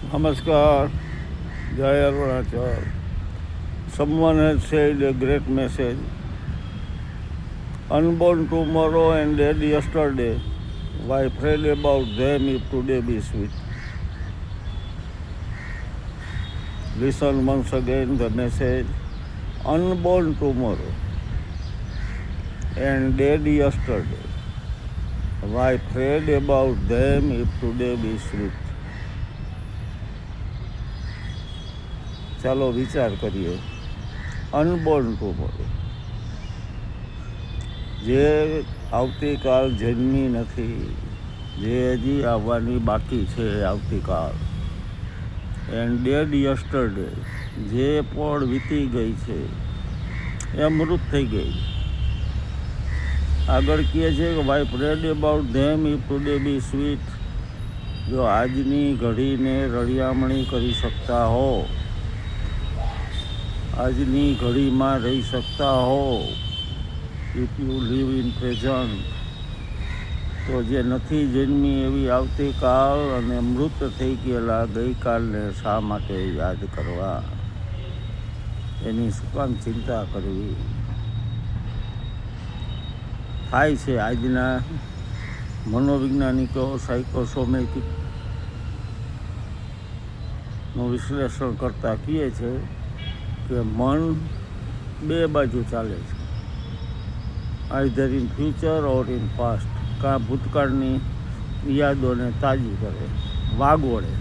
Namaskar, Jai Arunachal. Someone has said a great message. Unborn tomorrow and dead yesterday. Why fret about them if today be sweet? Listen once again the message. Unborn tomorrow and dead yesterday. Why fret about them if today be sweet? ચાલો વિચાર કરીએ. અનબોર્ન tomorrow, જે આવતીકાલ જન્મી નથી, જે હજી આવવાની બાકી છે આવતીકાલ. એન્ડ ડેડ યસ્ટરડે, જે પણ વીતી ગઈ છે એ મૃત થઈ ગઈ. આગળ કહે છે કે why fret about them if today be sweet. જો આજની ઘડીને રળિયામણી કરી શકતા હો, આજની ઘડીમાં રહી શકતા હો, if you live in present, તો જે નથી જન્મી એવી આવતીકાલ અને મૃત થઈ ગયેલા ગઈકાલને શા માટે યાદ કરવા? એની શું કામ ચિંતા કરવી? થાય છે આજના મનોવૈજ્ઞાનિકો સાયકોસોમેટિકનું વિશ્લેષણ કરતાં કહે છે કે મન બે બાજુ ચાલે છે, either in future or in past. કાં ભૂતકાળની યાદોને તાજી કરે, વાગોળે,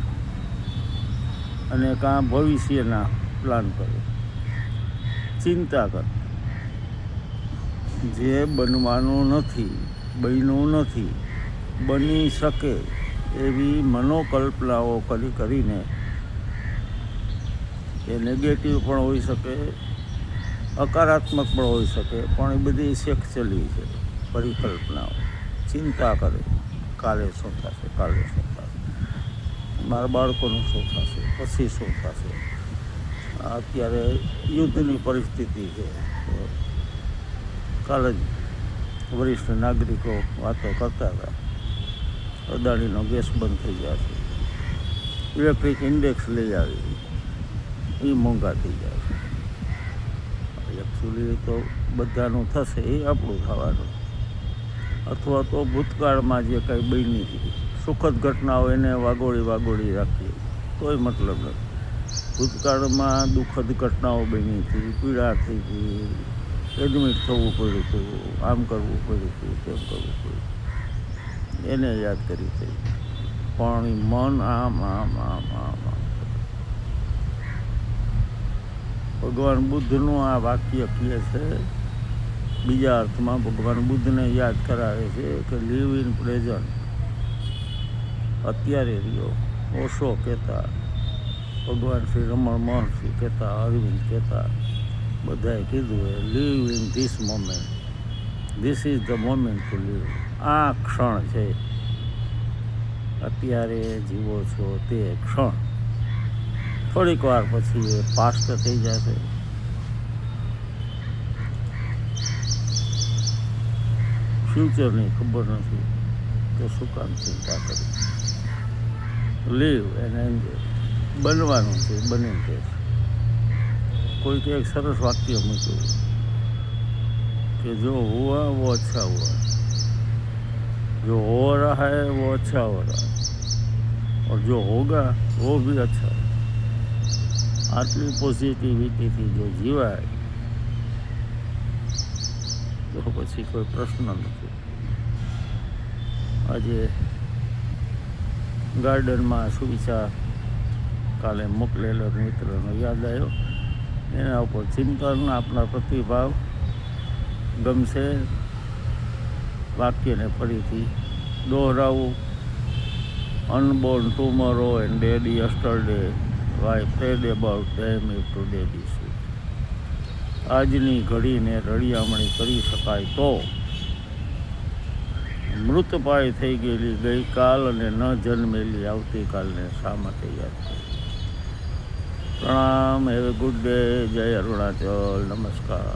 અને કાં ભવિષ્યના પ્લાન કરે, ચિંતા કરે. જે બનવાનું નથી, બન્યું નથી, બની શકે એવી મનોકલ્પનાઓ કરીને એ નેગેટિવ પણ હોઈ શકે, હકારાત્મક પણ હોઈ શકે, પણ એ બધી સેક્ચુઅલી છે પરિકલ્પનાઓ. ચિંતા કરે, કાલે શું થશે, કાલે શું થશે, મારા બાળકોનું શું થશે, પછી શું થશે. અત્યારે યુદ્ધની પરિસ્થિતિ છે. કાલે જ વરિષ્ઠ નાગરિકો વાતો કરતા હતા, અદાણીનો ગેસ બંધ થઈ જશે, ઇલેક્ટ્રિક ઇન્ડેક્સ લઈ આવી, એ મોંઘા થઈ જશે. એકચ્યુઅલી તો બધાનું થશે, એ આપણું થવાનું. અથવા તો ભૂતકાળમાં જે કંઈ બની હતી સુખદ ઘટનાઓ એને વાગોળી રાખીએ તોય મતલબ નથી. ભૂતકાળમાં દુઃખદ ઘટનાઓ બની હતી, પીડા થઈ હતી, એડમિટ થવું પડ્યું હતું, આમ કરવું પડ્યું હતું, તેમ કરવું પડ્યું, એને યાદ કરી થઈ. પણ મન આમ આમ આમ આમ આમ. ભગવાન બુદ્ધનું આ વાક્ય કહે છે, બીજા અર્થમાં ભગવાન બુદ્ધને યાદ કરાવે છે કે લીવ ઇન પ્રેઝન્ટ. અત્યારે રહ્યો. ઓશો કહેતા, ભગવાન શ્રી રમણ મહર્ષિ કહેતા, અરવિંદ કહેતા, બધાએ કીધું એ live in this moment. This is the moment to live. આ ક્ષણ છે, અત્યારે જીવો છો તે ક્ષણ. થોડીક વાર પછી એ પાસ્ટ થઈ જશે. ફ્યુચરની ખબર નથી તો શું કામ ચિંતા કરી? Live and enjoy. બનવાનું છે, બની છે. કોઈકે એક સરસ વાક્ય મૂક્યું कि जो हुआ वो अच्छा हुआ, जो हो रहा है वो अच्छा हो रहा है, और जो होगा वो भी अच्छा है. આટલી પોઝિટિવિટીથી જો જીવાય તો પછી કોઈ પ્રશ્ન નથી. આજે ગાર્ડનમાં સુવિચાર કાલે મોકલેલો મિત્રનો યાદ આવ્યો, એના ઉપર ચિંતન, આપણા પ્રતિભાવ ગમશે. વાક્યને ફરીથી દોહરાવું. Unborn tomorrow and dead yesterday, why fret about them if today be sweet. આજની ઘડીને રળિયામણી કરી શકાય તો મૃતપાય થઈ ગયેલી ગઈકાલ અને ન જન્મેલી આવતીકાલને શા માટે યાદ કરે? પ્રણામ. Have a good day. જય અરુણાચલ. નમસ્કાર.